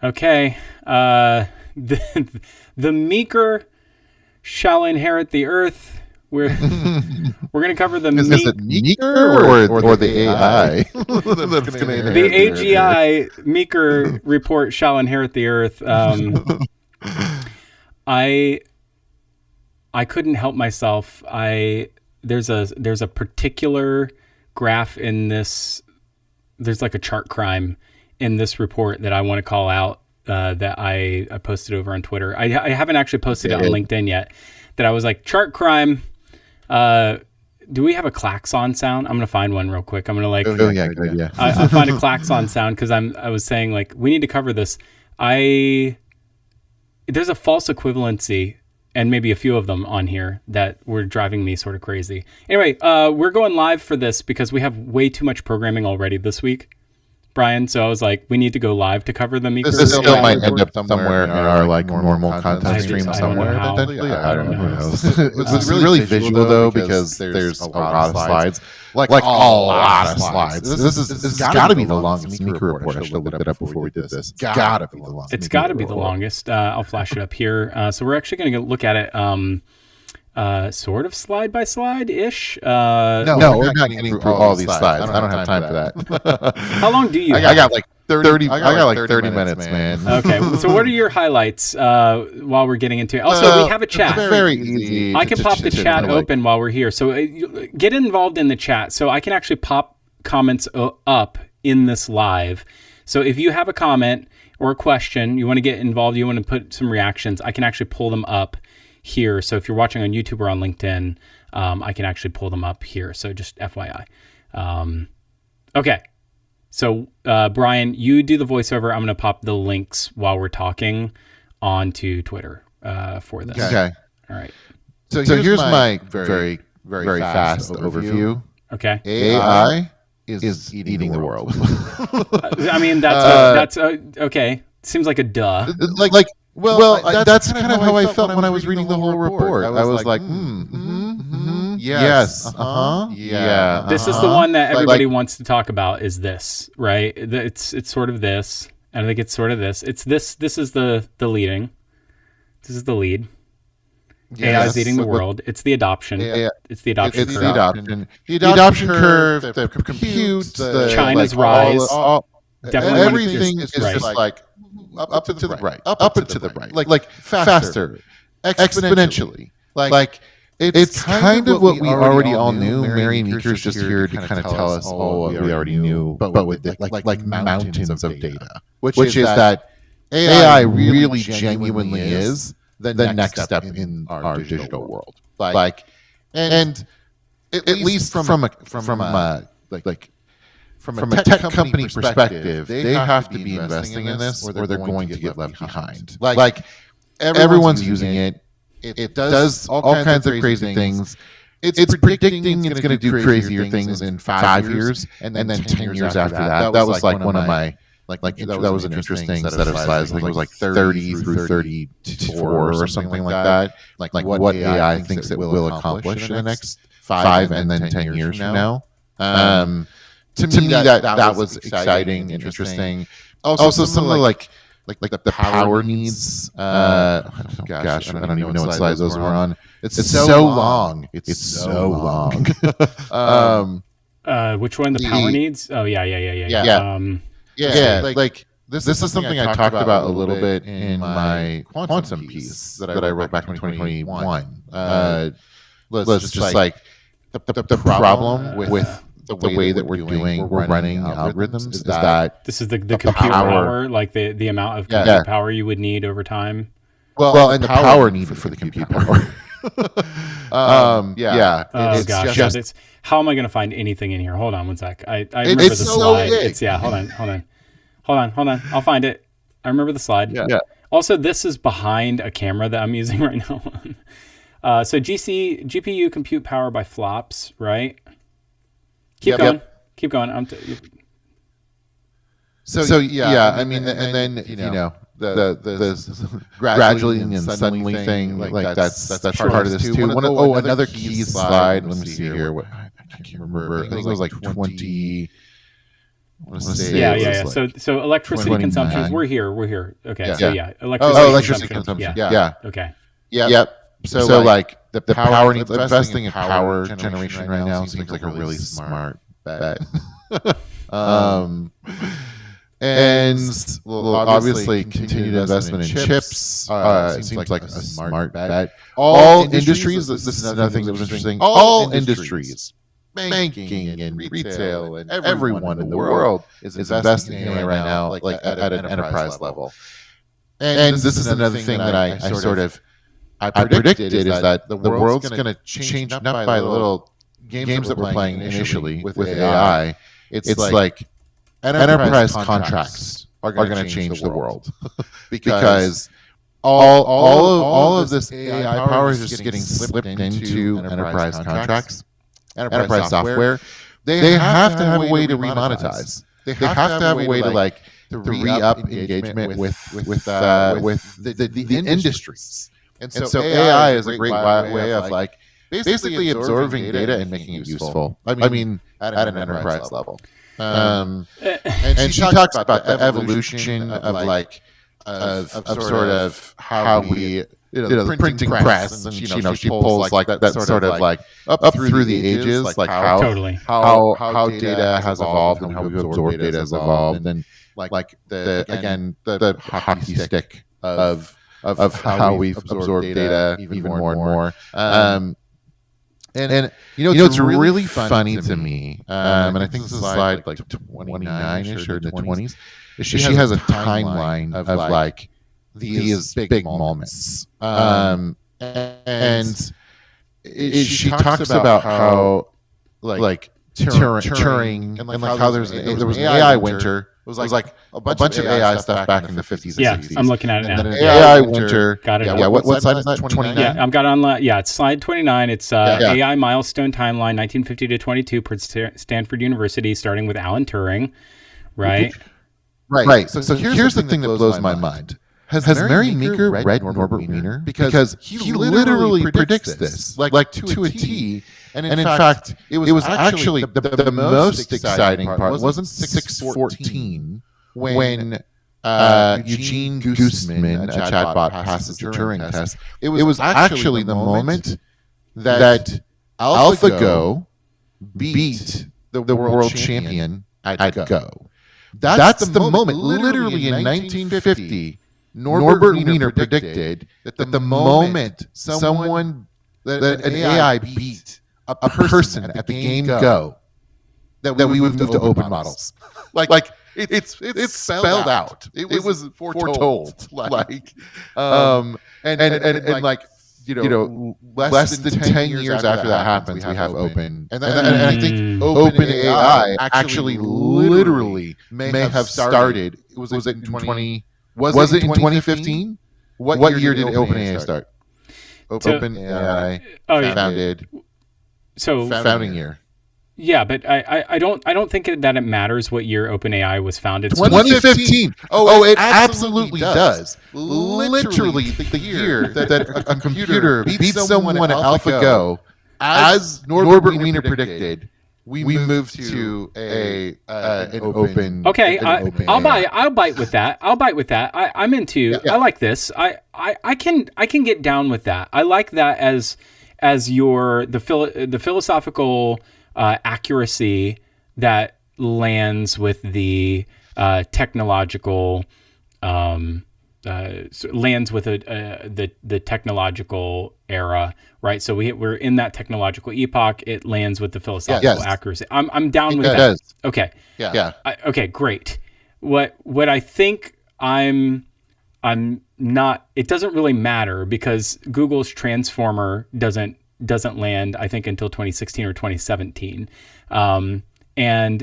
Okay. The Meeker shall inherit the earth. We're going to cover the Is it Meeker or the AI? The AGI Meeker report shall inherit the earth. I couldn't help myself. There's a particular graph in this. There's like a chart crime in this report that I want to call out. That I posted over on Twitter. I haven't actually posted it on LinkedIn yet. That I was like, chart crime. Do we have a klaxon sound? I'm gonna find one real quick. I'm gonna like. Oh yeah, good idea. I'll find a klaxon sound because I was saying like we need to cover this. There's a false equivalency and maybe a few of them on here that were driving me sort of crazy. Anyway, we're going live for this because we have way too much programming already this week, Brian. So I was like, we need to go live to cover the Meeker. This still might end up somewhere in our like normal content stream somewhere. I don't know. Who knows? It's really visual though because there's a lot of slides. Like a lot of slides. This has got to be the longest Meeker report. I should have looked it up before we did this. Got to be the longest. It's got to be the longest. I'll flash it up here. So we're actually going to look at it sort of slide by slide ish. No, we're not getting through all these slides. I don't have time for that. How long do you have? I got like 30. I got like 30 minutes, man. Okay. So what are your highlights while we're getting into it? Also, we have a chat. It's very easy. I can pop the chat open while we're here. So get involved in the chat. So I can actually pop comments up in this live. So if you have a comment or a question, you want to get involved, you want to put some reactions, I can actually pull them up here. So if you're watching on YouTube or on LinkedIn, I can actually pull them up here. So just FYI. Okay. So Brian, you do the voiceover. I'm going to pop the links while we're talking onto Twitter for this. Okay. All right. So here's my very fast overview. Okay. AI is eating the world. I mean, that's okay. Seems like a duh. Well, that's kind of how I felt when I was reading the whole report. I was like, yes, yeah. This is the one that everybody wants to talk about. Is this right? It's sort of this, and I think it's sort of this. It's this. This is the leading. This is the lead. AI is eating the world. It's the adoption. It's the adoption curve. It's the adoption. The adoption curve. The compute. China's rise. Definitely everything is just like up to the right, up and to the right, like faster, exponentially. Like it's kind of what we already all knew. Mary Meeker's just here to kind of tell us all what we already knew, but with like mountains of data, which is that AI really genuinely is the next step in our digital world. Like, and at least from a tech company perspective, they have to be investing in this, or they're going to get left behind. Like everyone's using it. It does all kinds of crazy things. It's predicting it's going to do crazier things in 5 years, and then 10 years after that. That was like one of my that was an interesting set of slides. I think it was like 30 through 34 or something like that. Like what AI thinks it will accomplish in the next 5 and then 10 years from now. To me, that was exciting and interesting. Also some of like the power needs. Gosh, I don't even know what slides those were on. It's so long. It's so long. Which one? The power needs? Oh yeah. Like this is something I talked about a little bit in my quantum piece that I wrote back in 2021. Let's just like the problem with the way that we're running algorithms is that this is the compute power, like the amount of compute power you would need over time. Well, and the power needed for the compute power. Oh gosh, it's how am I going to find anything in here? Hold on one sec. I remember the slide. Hold on. I'll find it. I remember the slide. Yeah. Also, this is behind a camera that I'm using right now. So GPU compute power by flops, right? Keep going. So I mean, and then you know the gradually and suddenly thing like that's part of this too. Another key slide. Let me see here. What I can't remember. I think it was like 20. Yeah. So electricity consumptions. We're here. Okay. So electricity consumption. Yeah. Okay. Yep. So like the power investing in power generation right now seems like a really smart bet. And obviously continued investment in chips seems like a smart bet. All industries, this is another thing that was interesting, all industries, banking and retail and everyone in the world is investing in AI right now, like at an enterprise level. And this is another thing that I predicted is that the world's going to change not by the little games that we're playing initially with AI. It's like enterprise contracts are going to change the world because all of this AI power is just getting slipped into enterprise contracts, enterprise software. They have to have a way to remonetize. They have to have a way to re-up engagement with the industries. And so AI is a great way of basically absorbing data and making it useful. I mean, at an enterprise level. And she talks about the evolution of sort of how we, the printing press, and she pulls that sort of up through the ages, how data has evolved and how we absorb data has evolved, and the hockey stick of how we've absorbed data even more and more. And it's really funny to me, and I think this is slide 29ish or the 20s. She has a timeline of these big moments, and she talks about how Turing and how there was an AI winter. It was like a bunch of AI stuff back in the 50s and 60s. I'm looking at it now. And then an AI winter. Got it. Yeah, what slide is that? 29? Yeah, I've got it on. Yeah, it's slide 29. It's AI milestone timeline, 1950 to 22 per Stanford University, starting with Alan Turing, right? Right. So here's the thing that blows my mind. Has Mary Meeker read Norbert Wiener? Because he literally predicts this, like to a T. And in fact, it was actually the most exciting part wasn't 614 when Eugene Goosman, a chatbot, passes the Turing test. It was actually the moment that AlphaGo beat the world champion at Go. That's the moment. Literally in 1950, Norbert Wiener predicted that the moment that an AI beat a person at the game Go, that we would move to open models. It's spelled out. It was foretold. Less than 10 years after that happens, we have open. And I think open AI actually literally may have started. Was it in 2015? What year did OpenAI start? OpenAI founded. So founding year. Yeah, but I don't think that it matters what year OpenAI was founded. 2015. It absolutely does. Literally the year that a computer beats someone at AlphaGo, as Norbert Wiener predicted, we moved to an open. Okay, I'll bite with that. I'm into. Yeah. I like this. I can get down with that. I like that as the philosophical accuracy that lands with the technological lands with the technological era, right? So we're in that technological epoch. It lands with the philosophical accuracy. I'm down with that. Does. Okay. Yeah. Okay. Great. What I think I'm not. It doesn't really matter because Google's transformer doesn't land, I think, until 2016 or 2017, and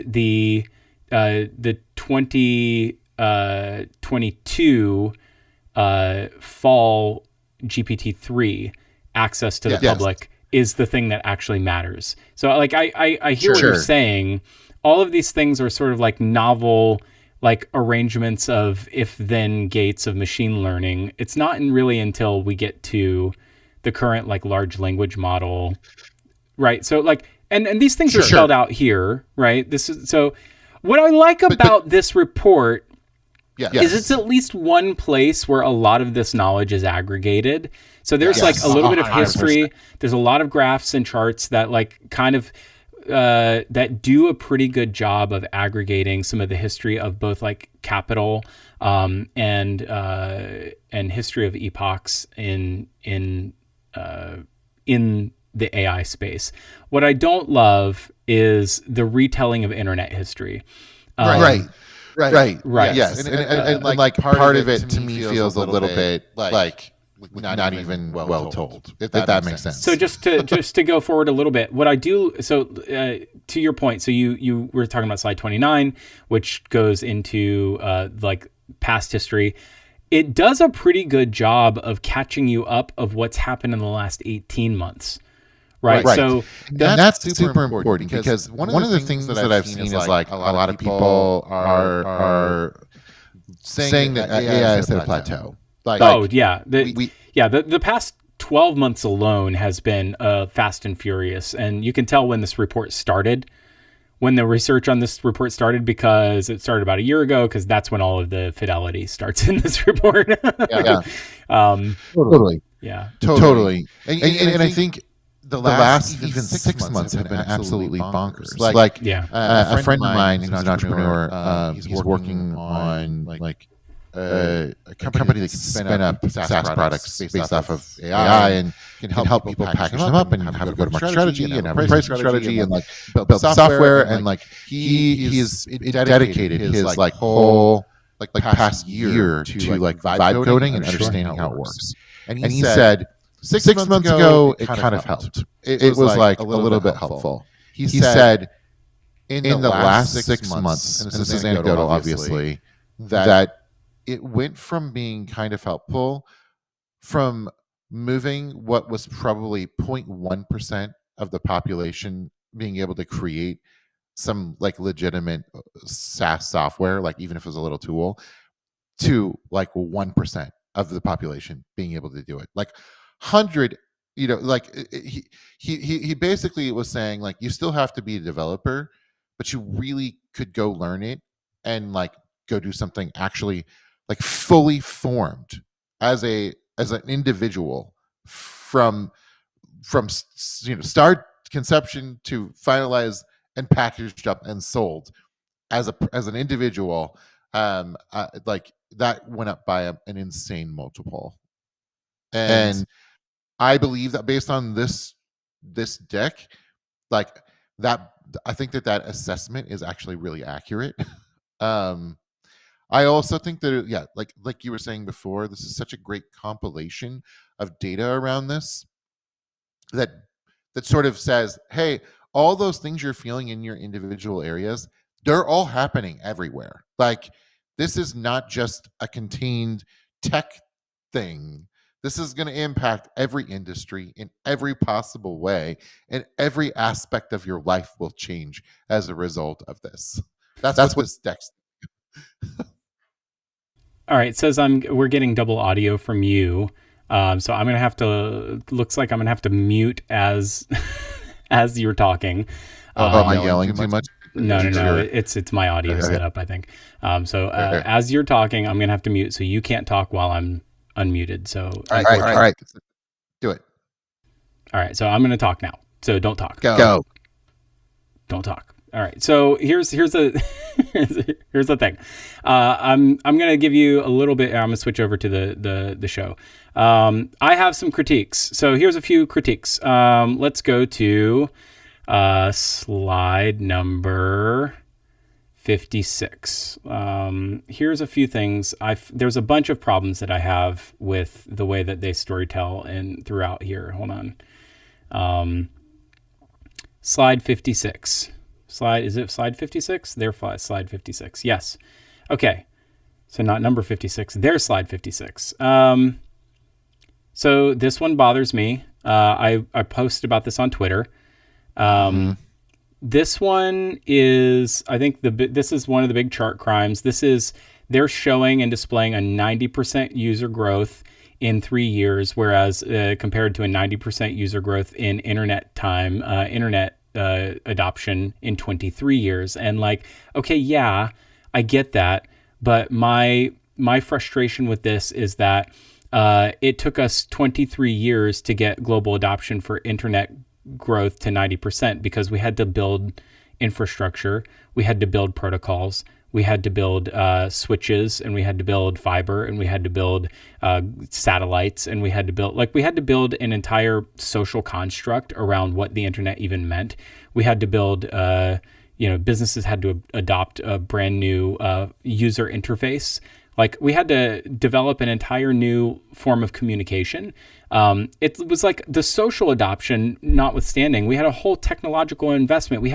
the 2022 fall GPT-3 access to the public is the thing that actually matters. So, I hear what you're saying. All of these things are sort of like novel, arrangements of if-then gates of machine learning. It's not really until we get to the current large language model, right? So and these things are spelled out here, right? This is so What I like about this report Yes. is it's at least one place where a lot of this knowledge is aggregated. So there's like a little bit of history. 100%. There's a lot of graphs and charts that like kind of that do a pretty good job of aggregating some of the history of both like capital and history of epochs in the AI space. What I don't love is the retelling of internet history. Right. Yes. And like part of it to me feels a little bit like not even well told. If that makes sense. So just to go forward a little bit, what I do, so to your point, so you were talking about slide 29, which goes into like past history. It does a pretty good job of catching you up of what's happened in the last 18 months. Right. So that's super important because one of the things that I've seen is like a lot of people are saying that AI is at a plateau. The past 12 months alone has been fast and furious. And you can tell when this report started, when the research on this report started, because it started about a year ago, because that's when all of the fidelity starts in this report. Totally. Yeah. Totally. And I think the last even 6 months have been absolutely bonkers. A friend of mine who's an entrepreneur, he's working on a company that can spin up SaaS products based off of AI and can help people package them up and have a go-to-market strategy and have a pricing strategy and like build software. And like he's dedicated his like whole like past year to like vibe coding and understanding how it works. And he said 6 months ago, it kind of helped. It was like a little bit helpful. He said in the last 6 months, and this is anecdotal, obviously, that it went from being kind of helpful from moving what was probably 0.1% of the population being able to create some like legitimate SaaS software, like even if it was a little tool, to like 1% of the population being able to do it. Like 100, like he basically was saying like you still have to be a developer, but you really could go learn it and like go do something actually like fully formed as an individual from start conception to finalized and packaged up and sold as an individual. Like that went up by an insane multiple. And I believe that based on this deck, like that, I think that assessment is actually really accurate. I also think that like you were saying before, this is such a great compilation of data around this that sort of says, hey, all those things you're feeling in your individual areas, they're all happening everywhere. Like this is not just a contained tech thing. This is going to impact every industry in every possible way, and every aspect of your life will change as a result of this. That's what this deck's. All right, it says we're getting double audio from you, so I'm gonna have to. Looks like I'm gonna have to mute as as you're talking. Am I yelling too much? No. It's my audio setup, I think. As you're talking, I'm gonna have to mute, so you can't talk while I'm unmuted. So all right, do it. All right, so I'm gonna talk now. So don't talk. Go. Don't talk. All right. So here's the here's the thing. I'm gonna give you a little bit. I'm gonna switch over to the show. I have some critiques. So here's a few critiques. Let's go to slide number 56. Here's a few things. There's a bunch of problems that I have with the way that they storytell and throughout here. Hold on. Slide 56. Is it slide 56? Their slide 56. Yes. Okay. So not number 56. Their slide 56. So this one bothers me. I posted about this on Twitter. This one is, I think this is one of the big chart crimes. They're showing and displaying a 90% user growth in 3 years, whereas compared to a 90% user growth in internet time, internet adoption in 23 years. And like, okay, yeah, I get that, but my frustration with this is that it took us 23 years to get global adoption for internet growth to 90% because we had to build infrastructure, we had to build protocols, we had to build switches, and we had to build fiber, and we had to build satellites, and we had to build an entire social construct around what the internet even meant. We had to build, businesses had to adopt a brand new user interface. Like, we had to develop an entire new form of communication. It was like the social adoption notwithstanding, we had a whole technological investment. We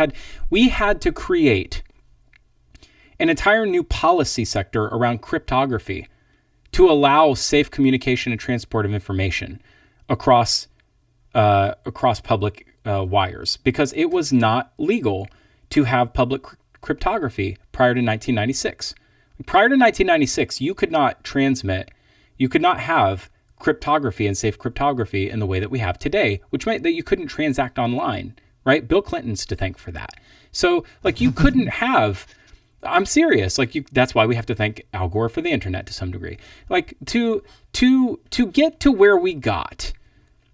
had to create an entire new policy sector around cryptography to allow safe communication and transport of information across public wires, because it was not legal to have public cryptography prior to 1996. Prior to 1996, you could not have cryptography and safe cryptography in the way that we have today, which meant that you couldn't transact online, right? Bill Clinton's to thank for that. So, like, you couldn't have, I'm serious, like, that's why we have to thank Al Gore for the internet to some degree. Like, to get to where we got,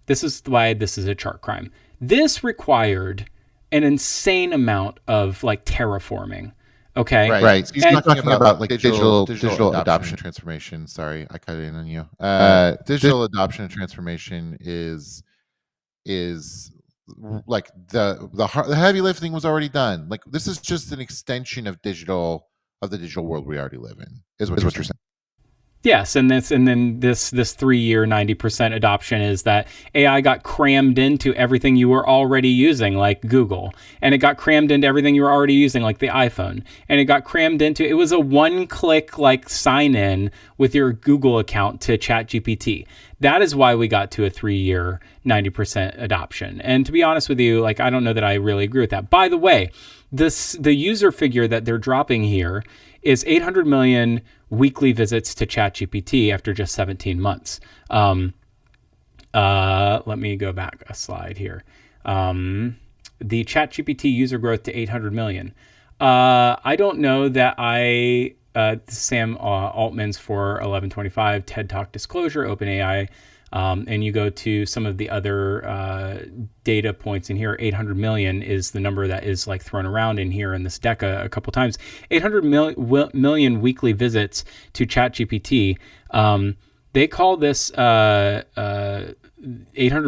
this is why this is a chart crime. This required an insane amount of, like, terraforming. Okay. Right. So you're talking about like digital adoption transformation. Sorry, I cut in on you. Digital adoption and transformation is like the heavy lifting was already done. Like, this is just an extension of the digital world we already live in. Is what you're saying. Yes, and then this 3-year 90% adoption is that AI got crammed into everything you were already using, like Google, and it got crammed into everything you were already using, like the iPhone, and it got crammed into, it was a one-click like sign in with your Google account to ChatGPT. That is why we got to a 3-year 90% adoption. And to be honest with you, like, I don't know that I really agree with that. By the way, the user figure that they're dropping here is 800 million weekly visits to ChatGPT after just 17 months. Let me go back a slide here. The ChatGPT user growth to 800 million. I don't know that Sam Altman's for 1125, TED Talk disclosure, OpenAI, and you go to some of the other data points in here. 800 million is the number that is like thrown around in here in this deck a couple times. 800 million weekly visits to ChatGPT. They call this 800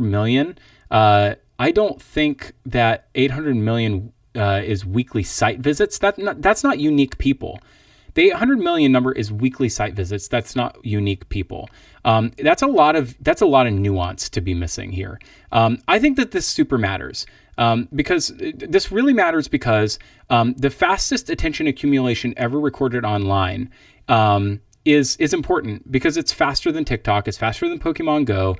million. I don't think that 800 million is weekly site visits. That's not unique people. The 800 million number is weekly site visits. That's not unique people. That's a lot of nuance to be missing here. I think that this super matters because this really matters because the fastest attention accumulation ever recorded online is important because it's faster than TikTok. It's faster than Pokemon Go.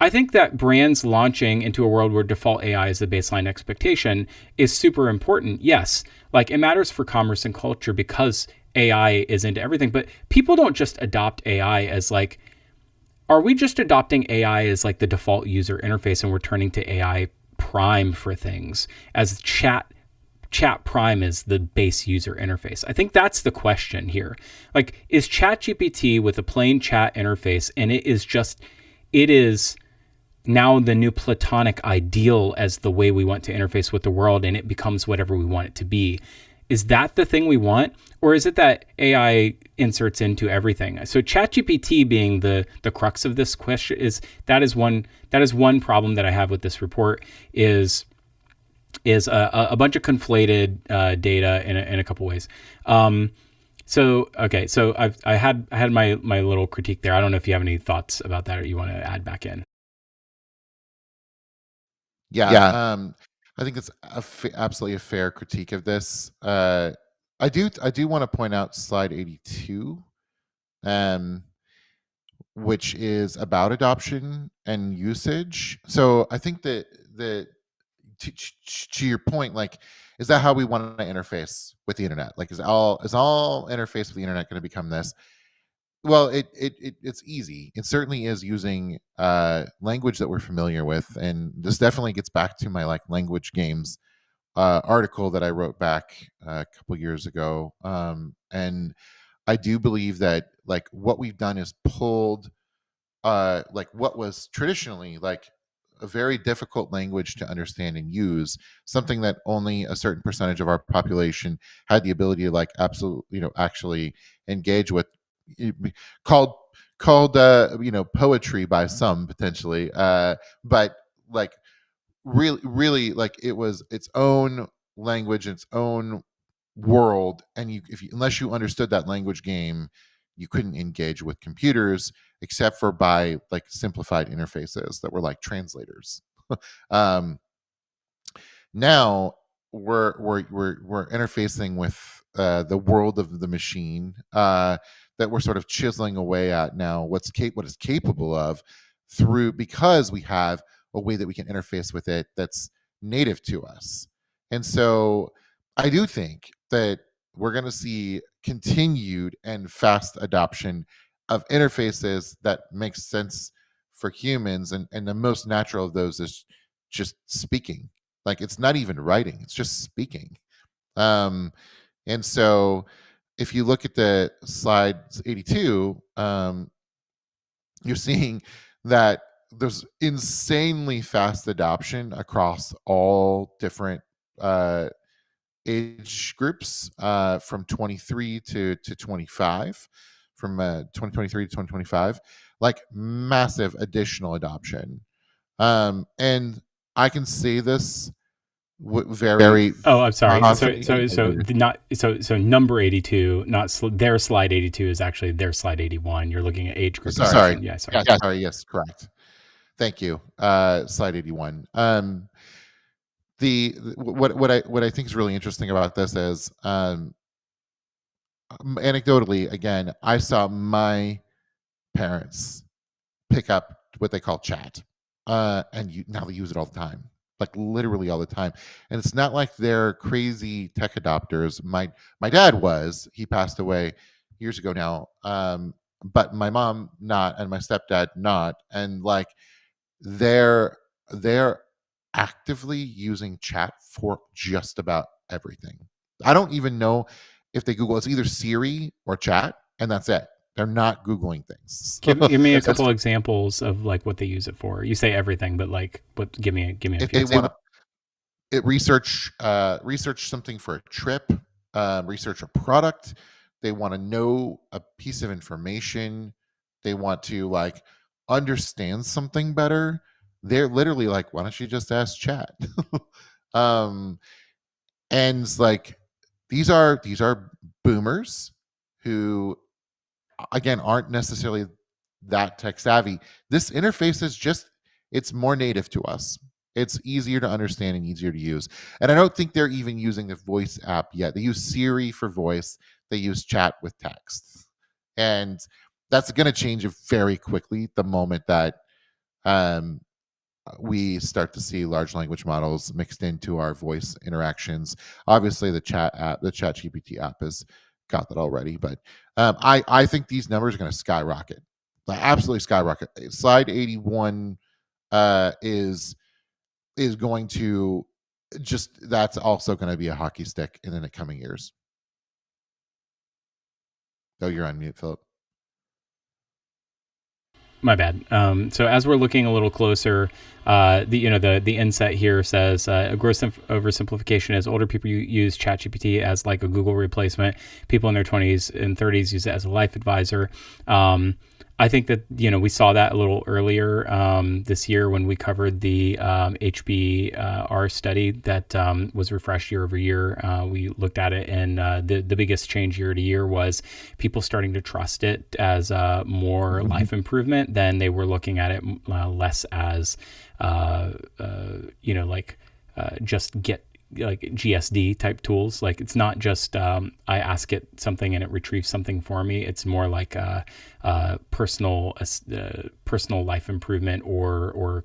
I think that brands launching into a world where default AI is the baseline expectation is super important. Yes, like, it matters for commerce and culture because AI is into everything, but people don't just adopt AI as like, are we just adopting AI as like the default user interface and we're turning to AI Prime for things as chat Prime is the base user interface? I think that's the question here. Like, is ChatGPT with a plain chat interface and it is now the new platonic ideal as the way we want to interface with the world, and it becomes whatever we want it to be? Is that the thing we want? Or is it that AI inserts into everything? So ChatGPT being the crux of this question is one problem that I have with this report is a bunch of conflated data in a couple ways. So I had my little critique there. I don't know if you have any thoughts about that or you want to add back in. Yeah. I think it's absolutely a fair critique of this. I do want to point out slide 82, which is about adoption and usage. So I think that to your point, like, is that how we want to interface with the internet? Like, is all interface with the internet going to become this? Well, it's easy. It certainly is using language that we're familiar with, and this definitely gets back to my like language games article that I wrote back a couple years ago. And I do believe that like what we've done is pulled like what was traditionally like a very difficult language to understand and use, something that only a certain percentage of our population had the ability to like absolutely, actually engage with, called poetry by some potentially, but like really like it was its own language, its own world, and unless you understood that language game, you couldn't engage with computers except for by like simplified interfaces that were like translators. um, Now we're interfacing with the world of the machine, that we're sort of chiseling away at now. What is capable of through, because we have a way that we can interface with it that's native to us. And so I do think that we're going to see continued and fast adoption of interfaces that makes sense for humans, and the most natural of those is just speaking. Like it's not even writing, it's just speaking. um and so if you look at the slide 82, you're seeing that there's insanely fast adoption across all different uh age groups, from 23 to 25, from 2023 to 2025, like massive additional adoption. And I can say this very Oh, I'm sorry. confidently. So number 82, not their slide 82 is actually their slide 81. You're looking at age group. Sorry. Yeah, sorry. Yeah, sorry. Yes, correct. Thank you. Slide 81. What I think is really interesting about this is, anecdotally, again, I saw my parents pick up what they call chat, and now they use it all the time, like literally all the time. And it's not like they're crazy tech adopters. My dad was. He passed away years ago now, but my mom not, and my stepdad not, and like they're actively using chat for just about everything. I don't even know if they Google. It's either Siri or chat, and that's it. They're not Googling things. Give me a couple examples of like what they use it for. You say everything, but like, what? Give me a few. If they want to research something for a trip, research a product, they want to know a piece of information, they want to like understand something better, they're literally like, why don't you just ask chat? um and like these are boomers who again aren't necessarily that tech savvy. This interface is just, it's more native to us. It's easier to understand and easier to use. And I don't think they're even using the voice app yet. They use Siri for voice, they use chat with text. And that's going to change very quickly the moment that um, we start to see large language models mixed into our voice interactions. Obviously, the ChatGPT app has got that already, but I think these numbers are going to skyrocket, like absolutely skyrocket. Slide 81 is going to just, that's also going to be a hockey stick in the coming years. Oh, you're on mute, Phillip. My bad. So as we're looking a little closer, the inset here says a gross oversimplification is older people use ChatGPT as like a Google replacement. People in their 20s and 30s use it as a life advisor. I think that, we saw that a little earlier this year when we covered the HBR study that was refreshed year over year. We looked at it, and the biggest change year to year was people starting to trust it as more life improvement than they were looking at it less as, just get like GSD type tools. Like it's not just I ask it something and it retrieves something for me. It's more like personal life improvement or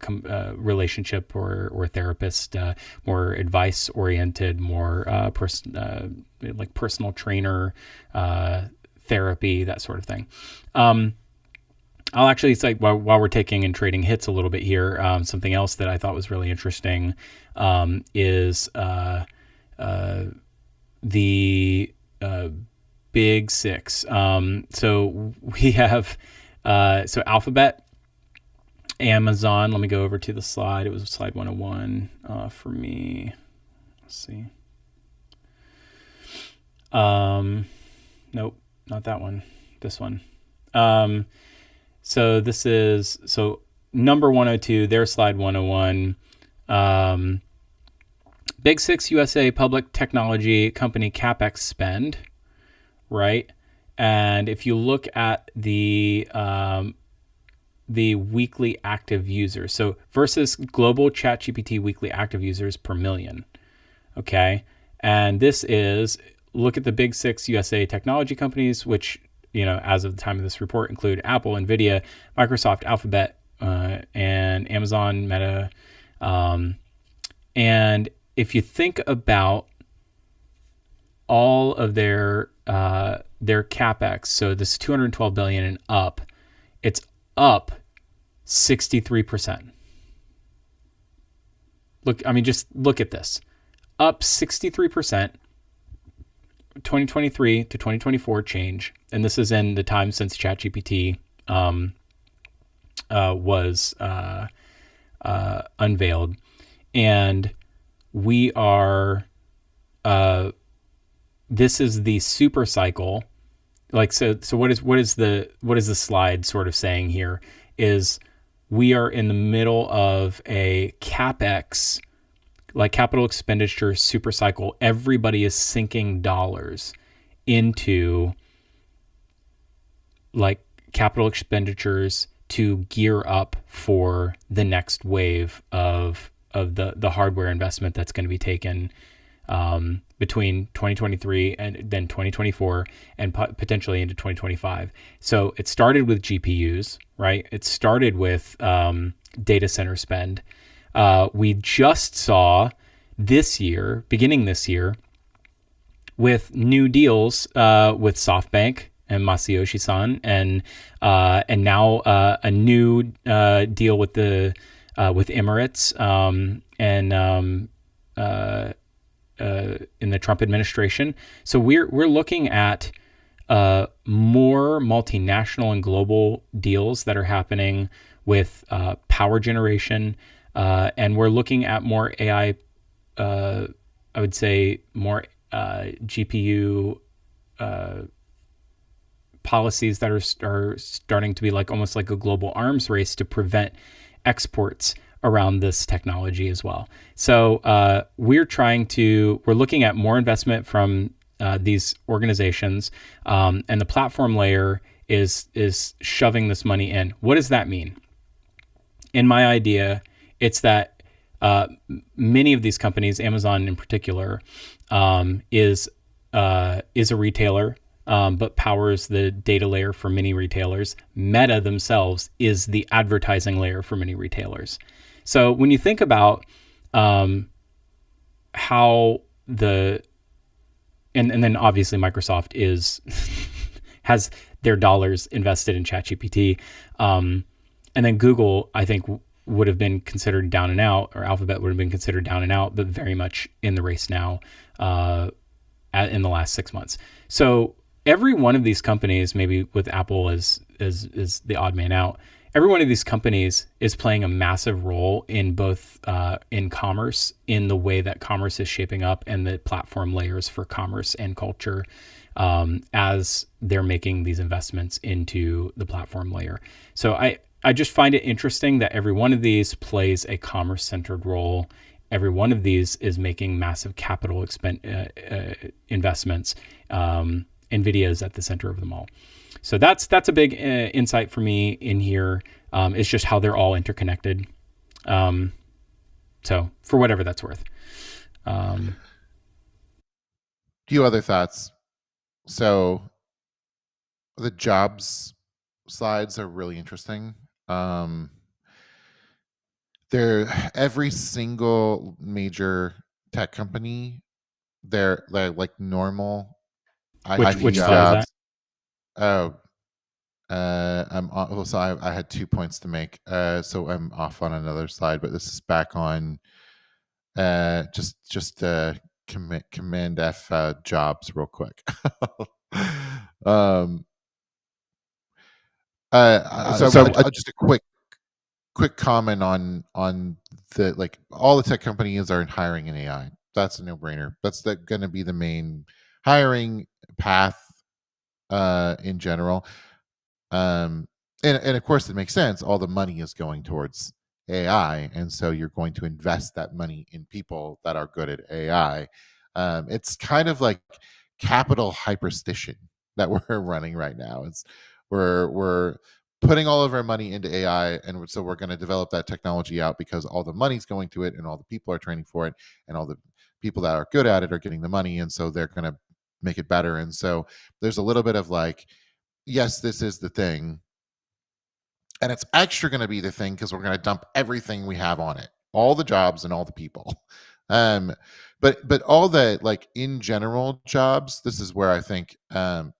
relationship or therapist, more advice oriented, more like personal trainer therapy, that sort of thing. I'll actually say while we're taking and trading hits a little bit here, something else that I thought was really interesting is the big six. So we have so Alphabet, Amazon. Let me go over to the slide. It was slide 101 for me. Let's see. Nope, not that one. This one. So this is number 102. Their slide 101. Big Six USA public technology company CapEx spend, right? And if you look at the weekly active users, so versus global ChatGPT weekly active users per million, okay? And this is, look at the Big Six USA technology companies, which, as of the time of this report, include Apple, NVIDIA, Microsoft, Alphabet, and Amazon, Meta. And if you think about all of their CapEx, so this $212 billion and up, it's up 63%. Just look at this. Up 63%, 2023 to 2024 change. And this is in the time since ChatGPT was unveiled. And we are, this is the super cycle. So what is the slide sort of saying here is we are in the middle of a CapEx, like capital expenditure super cycle. Everybody is sinking dollars into like capital expenditures to gear up for the next wave of the hardware investment that's going to be taken between 2023 and then 2024 and potentially into 2025. So it started with GPUs, right? It started with data center spend. We just saw beginning this year, with new deals with SoftBank and Masayoshi-san, and now a new deal with Emirates in the Trump administration. So we're looking at more multinational and global deals that are happening with power generation, and we're looking at more AI. I would say more GPU policies that are starting to be like almost like a global arms race to prevent exports around this technology as well. So we're looking at more investment from these organizations, and the platform layer is shoving this money in. What does that mean? In my idea, it's that many of these companies, Amazon in particular, is a retailer, but powers the data layer for many retailers. Meta themselves is the advertising layer for many retailers. So when you think about how and then obviously Microsoft has their dollars invested in ChatGPT, and then Google, I think, would have been considered down and out, or Alphabet would have been considered down and out, but very much in the race now in the last 6 months. So every one of these companies, maybe with Apple as the odd man out, every one of these companies is playing a massive role in both in commerce, in the way that commerce is shaping up, and the platform layers for commerce and culture as they're making these investments into the platform layer. So I just find it interesting that every one of these plays a commerce-centered role. Every one of these is making massive capital investments. NVIDIA is at the center of them all. So that's a big insight for me in here. It's just how they're all interconnected. So for whatever that's worth. Few other thoughts. So the jobs slides are really interesting. Every single major tech company, they're like normal Which slide is that? Oh, so I had 2 points to make. So I'm off on another slide, but this is back on just command F jobs real quick. um, just a quick comment on the like all the tech companies are hiring in AI. That's a no brainer. That's going to be the main hiring path in general. And of course, it makes sense. All the money is going towards AI, and so you're going to invest that money in people that are good at AI. It's kind of like capital hyperstition that we're running right now. We're putting all of our money into AI, and so we're going to develop that technology out because all the money's going to it, and all the people are training for it, and all the people that are good at it are getting the money, and so they're going to make it better. And so there's a little bit of like, yes, this is the thing, and it's extra going to be the thing because we're going to dump everything we have on it, all the jobs and all the people. um but all the like in general jobs, this is where I think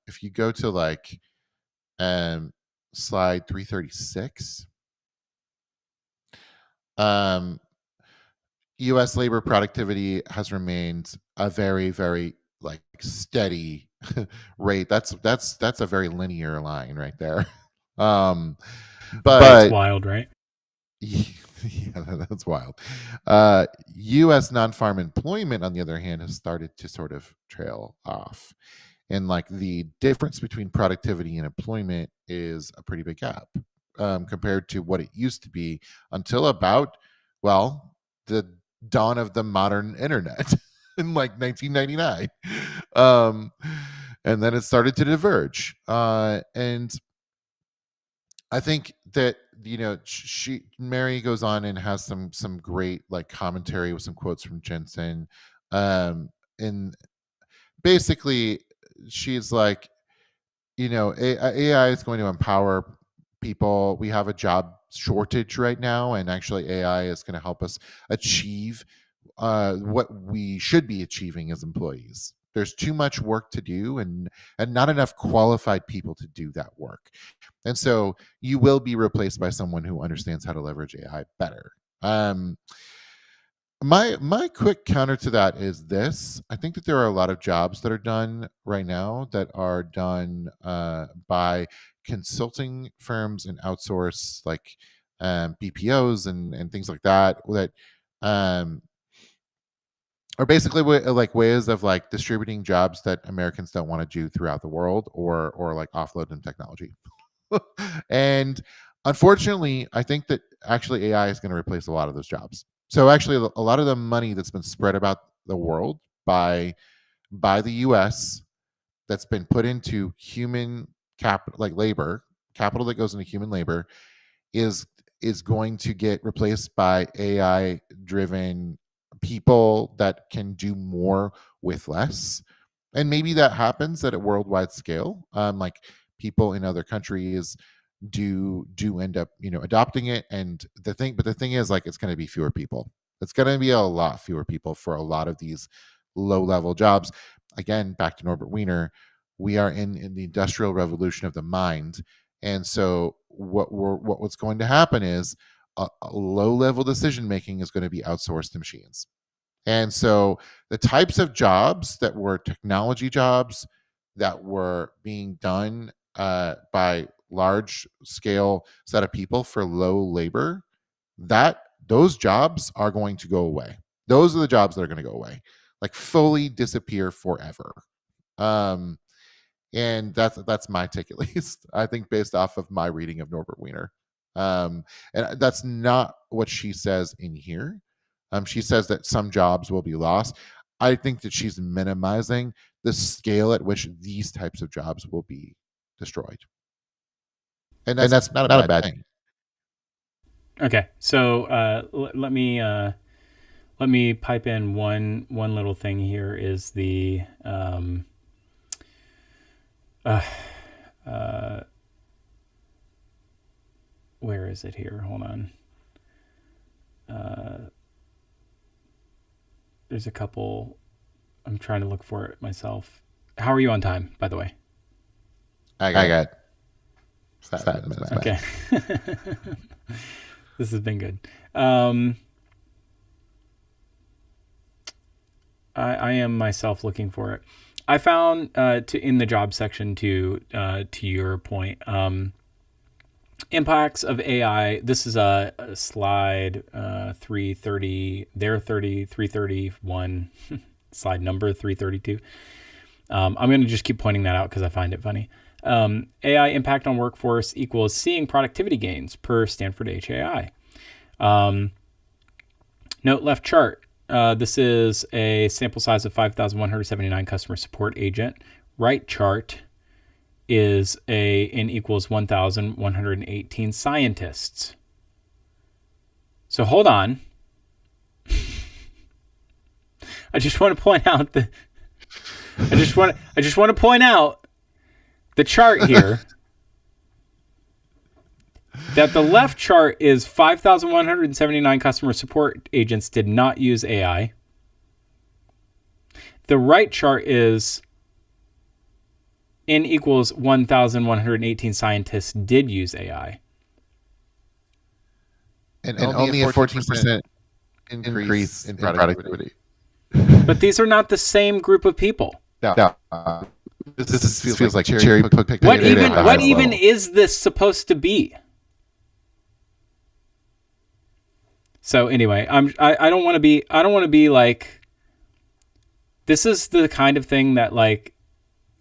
if you go to like slide 336, US labor productivity has remained a very, very like steady rate. That's a very linear line right there. But that's wild, right? Yeah, that's wild. U.S. non-farm employment, on the other hand, has started to sort of trail off, and like the difference between productivity and employment is a pretty big gap compared to what it used to be until about, well, the dawn of the modern internet in like 1999, and then it started to diverge, and I think that Mary goes on and has some great like commentary with some quotes from Jensen, and basically she's like, AI is going to empower people. We have a job shortage right now, and actually AI is going to help us achieve what we should be achieving as employees. There's too much work to do, and not enough qualified people to do that work. And so you will be replaced by someone who understands how to leverage AI better. My quick counter to that is this: I think that there are a lot of jobs that are done right now that are done by consulting firms and outsource like BPOs and things like that um, are basically like ways of like distributing jobs that Americans don't want to do throughout the world, or like offload them technology. And unfortunately, I think that actually AI is going to replace a lot of those jobs. So actually, a lot of the money that's been spread about the world by the U.S. that's been put into human capital, like labor capital that goes into human labor, is is going to get replaced by AI driven people that can do more with less. And maybe that happens at a worldwide scale. Like people in other countries do end up adopting it. And the thing is, like, it's going to be fewer people. It's going to be a lot fewer people for a lot of these low level jobs. Again, back to Norbert Wiener, we are in the industrial revolution of the mind, and so what's going to happen is a low level decision making is going to be outsourced to machines. And so the types of jobs that were technology jobs that were being done by large scale set of people for low labor, that those jobs are going to go away. Those are the jobs that are going to go away, like fully disappear forever. Um, and that's my take, at least. I think based off of my reading of Norbert Wiener, and that's not what she says in here. She says that some jobs will be lost. I think that she's minimizing the scale at which these types of jobs will be destroyed, and that's not a bad thing. Okay, so let me pipe in one little thing here. Is the where is it here? Hold on. There's a couple. I'm trying to look for it myself. How are you on time, by the way? I got 5 minutes back. Okay. This has been good. I am myself looking for it. I found in the job section to your point, impacts of AI. This is a slide 330, 331, slide number 332. I'm going to just keep pointing that out because I find it funny. AI impact on workforce equals seeing productivity gains per Stanford HAI. Note left chart. This is a sample size of 5,179 customer support agent. Right chart is n equals 1,118 scientists. So hold on. I just want to point out the chart here. That the left chart is 5,179 customer support agents did not use AI. The right chart is n equals 1,118 scientists did use AI. And only a 14% increase in productivity. But these are not the same group of people. This feels like cherry picked. What even is this supposed to be? So anyway, I don't want to be like, this is the kind of thing that like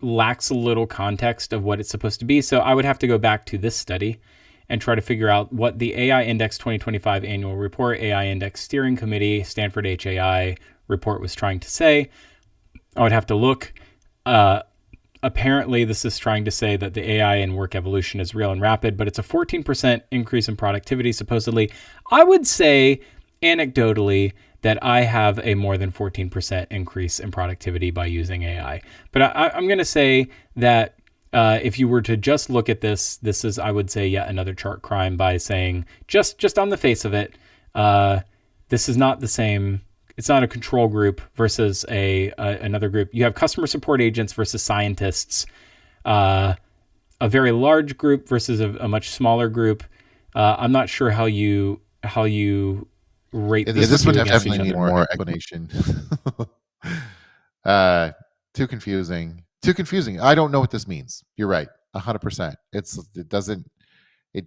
lacks a little context of what it's supposed to be. So I would have to go back to this study and try to figure out what the AI Index 2025 annual report, AI Index Steering Committee, Stanford HAI report was trying to say. I would have to look. Apparently, this is trying to say that the AI and work evolution is real and rapid, but it's a 14% increase in productivity, supposedly. I would say, anecdotally, that I have a more than 14% increase in productivity by using AI. But I'm going to say that if you were to just look at this is, I would say, yet another chart crime by saying, just on the face of it, this is not the same. It's not a control group versus another group. You have customer support agents versus scientists, a very large group versus a much smaller group. I'm not sure how you rate this. This would definitely need more explanation. Too confusing. I don't know what this means. You're right, 100%. It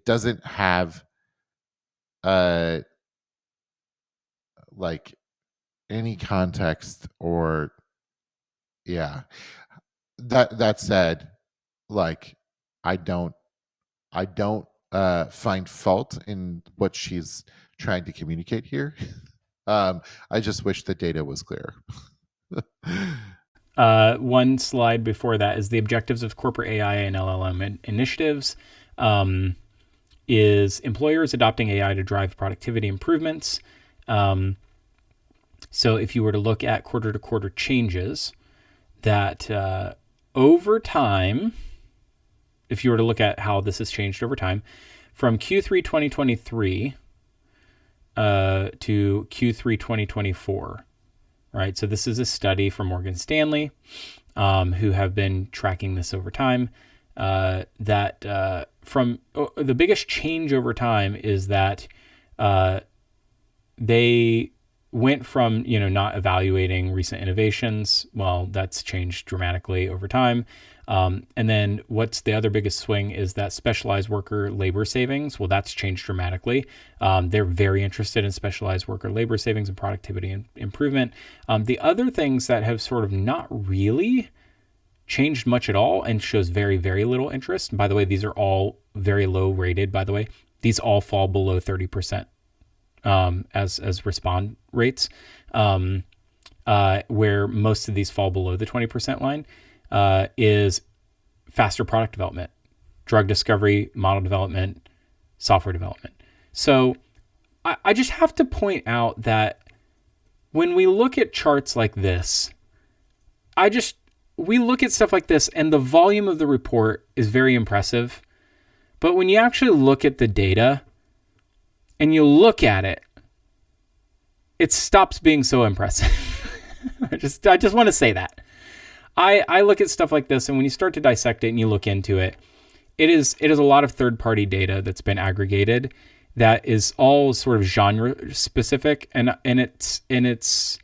doesn't have like any context or that said, like I don't find fault in what she's trying to communicate here. I just wish the data was clear. One slide before that is the objectives of corporate AI and LLM initiatives. Is employers adopting AI to drive productivity improvements. So if you were to look at quarter-to-quarter changes, that over time, if you were to look at how this has changed over time, from Q3 2023 to Q3 2024, right? So this is a study from Morgan Stanley, who have been tracking this over time. The biggest change over time is that they went from, not evaluating recent innovations. Well, that's changed dramatically over time. And then what's the other biggest swing is that specialized worker labor savings. Well, that's changed dramatically. They're very interested in specialized worker labor savings and productivity and improvement. The other things that have sort of not really changed much at all and shows very, very little interest. And by the way, these are all very low rated, by the way. These all fall below 30%. As respond rates, where most of these fall below the 20% line, is faster product development, drug discovery, model development, software development. So I just have to point out that when we look at charts like this, we look at stuff like this and the volume of the report is very impressive. But when you actually look at the data, and you look at it, it stops being so impressive. I just want to say that. I look at stuff like this, and when you start to dissect it and you look into it, it is a lot of third-party data that's been aggregated that is all sort of genre specific, and it's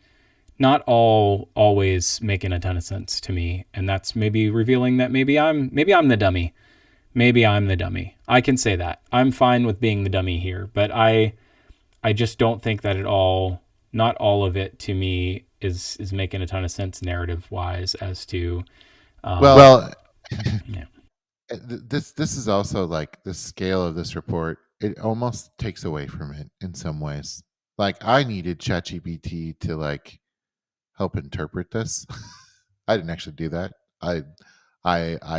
not all always making a ton of sense to me, and that's maybe revealing that maybe I'm the dummy. Maybe I'm the dummy. I can say that. I'm fine with being the dummy here, but I just don't think that not all of it to me is making a ton of sense narrative wise as to yeah. This is also like the scale of this report. It almost takes away from it in some ways. Like I needed ChatGPT to like help interpret this. I didn't actually do that. I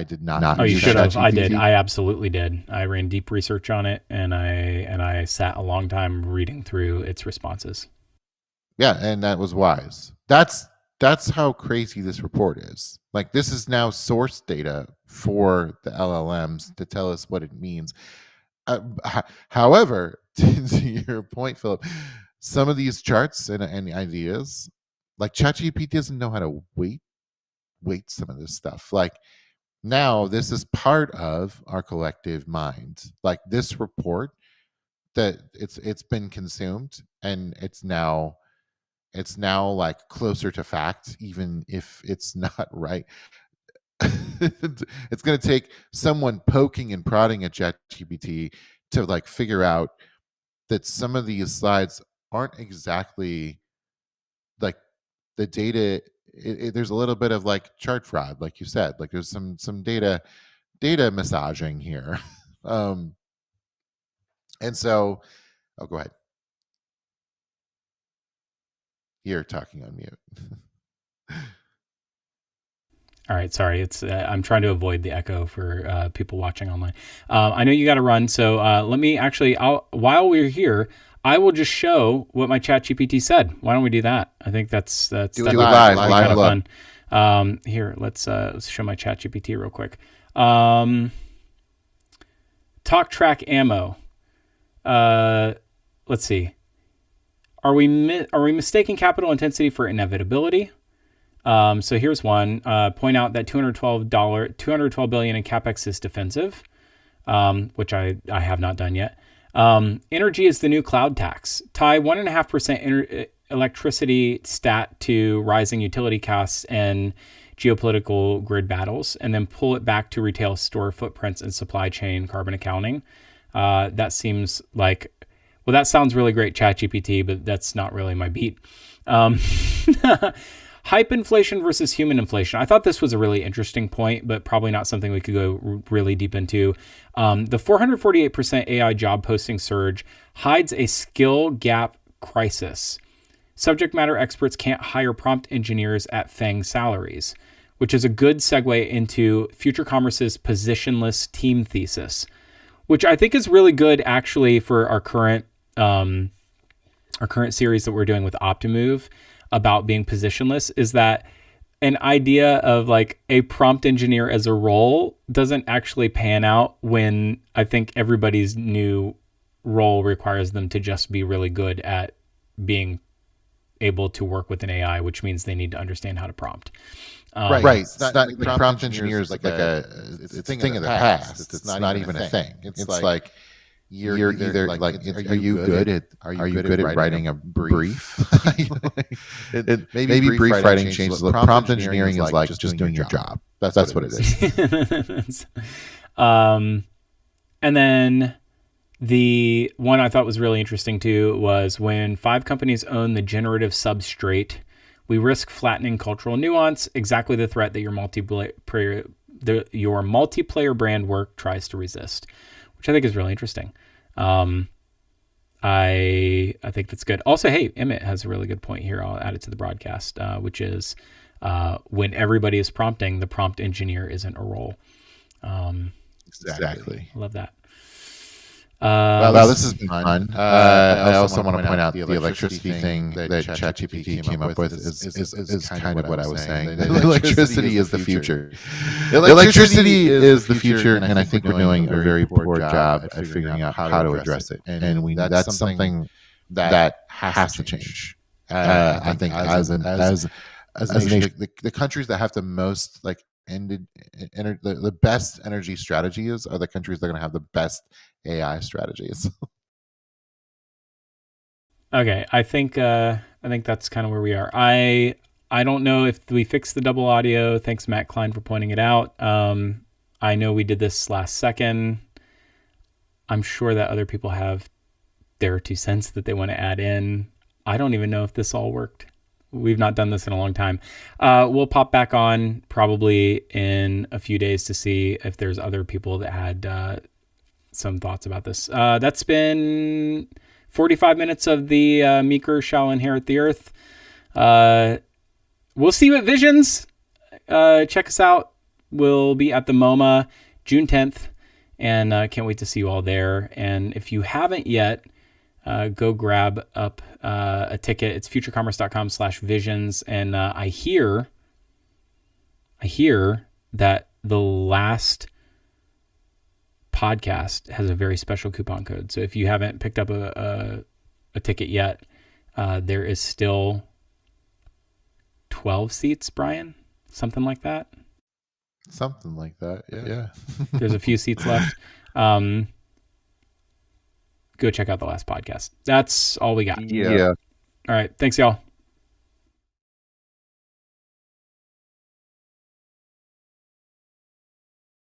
did not. Oh, you should have. I did. I absolutely did. I ran deep research on it, and I sat a long time reading through its responses. Yeah, and that was wise. That's how crazy this report is. Like this is now source data for the LLMs to tell us what it means. However, to your point, Philip, some of these charts and ideas, like ChatGPT doesn't know how to weight some of this stuff. Like now, this is part of our collective mind. Like this report, that it's been consumed, and it's now like closer to fact, even if it's not right. It's going to take someone poking and prodding at ChatGPT to like figure out that some of these slides aren't exactly like the data. There's a little bit of like chart fraud, like you said. Like there's some data massaging here. And so, go ahead. You're talking on mute. All right, sorry. It's I'm trying to avoid the echo for people watching online. I know you got to run, so let me actually. While we're here, I will just show what my ChatGPT said. Why don't we do that? I think that's live kind of fun. Here, let's show my ChatGPT real quick. Talk track ammo. Let's see. Are we mistaking capital intensity for inevitability? So here's one. Point out that $212 billion in capex is defensive, which I have not done yet. Energy is the new cloud tax. Tie 1.5% electricity stat to rising utility costs and geopolitical grid battles, and then pull it back to retail store footprints and supply chain carbon accounting. That seems like, well, that sounds really great, ChatGPT, but that's not really my beat. Hype inflation versus human inflation. I thought this was a really interesting point, but probably not something we could go really deep into. The 448% AI job posting surge hides a skill gap crisis. Subject matter experts can't hire prompt engineers at FANG salaries, which is a good segue into Future Commerce's positionless team thesis, which I think is really good actually for our current series that we're doing with Optimove about being positionless. Is that an idea of like a prompt engineer as a role doesn't actually pan out when I think everybody's new role requires them to just be really good at being able to work with an AI, which means they need to understand how to prompt. Right. It's not like prompt engineers like a thing of the past. It's not even a thing. It's like you're either like are you good at writing a brief? Maybe brief writing changes. Prompt engineering is like just doing your job. That's what it is. And then the one I thought was really interesting too was when 5 companies own the generative substrate, we risk flattening cultural nuance, exactly the threat that your multiplayer brand work tries to resist, which I think is really interesting. I think that's good. Also, hey, Emmett has a really good point here. I'll add it to the broadcast, which is when everybody is prompting, the prompt engineer isn't a role. Exactly. I love that. Well, this has been fun. I also want to point out the electricity thing that ChatGPT came up with is kind of what I was saying. Electricity is the future. Electricity is the future, and I think we're doing a very poor job at figuring out how to address it. And that's something that has to change. I think as as a nation, the countries that have the most like the best energy strategies are the countries that are going to have the best AI strategies. Okay, I think that's kind of where we are. I don't know if we fixed the double audio. Thanks, Matt Klein, for pointing it out. I know we did this last second. I'm sure that other people have their 2 cents that they want to add in. I don't even know if this all worked. We've not done this in a long time. We'll pop back on probably in a few days to see if there's other people that had some thoughts about this. That's been 45 minutes of the Meeker shall inherit the earth. We'll see you at Visions. Check us out. We'll be at the MoMA June 10th, and can't wait to see you all there. And if you haven't yet, go grab up a ticket. It's futurecommerce.com/visions. And I hear that the last podcast has a very special coupon code. So if you haven't picked up a ticket yet, there is still 12 seats, Brian, something like that. Something like that. Yeah. There's a few seats left. Go check out the last podcast. That's all we got. Yeah. All right. Thanks, y'all.